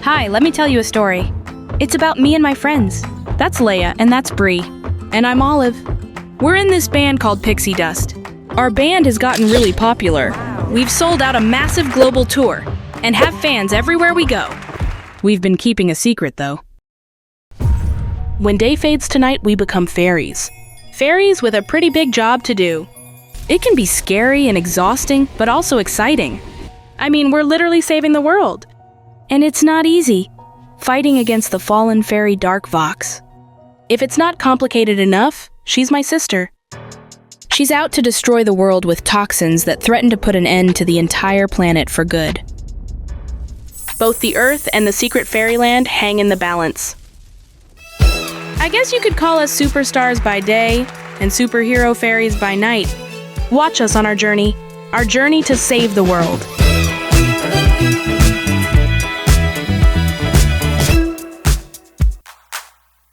Hi, let me tell you a story. It's about me and my friends. That's Leia, and that's Bree. And I'm Olive. We're in this band called Pixie Dust. Our band has gotten really popular. We've sold out a massive global tour and have fans everywhere we go. We've been keeping a secret, though. When day fades to night, we become fairies. Fairies with a pretty big job to do. It can be scary and exhausting, but also exciting. I mean, we're literally saving the world. And it's not easy, fighting against the fallen fairy Dark Vox. If it's not complicated enough, she's my sister. She's out to destroy the world with toxins that threaten to put an end to the entire planet for good. Both the Earth and the secret fairyland hang in the balance. I guess you could call us superstars by day and superhero fairies by night. Watch us on our journey to save the world.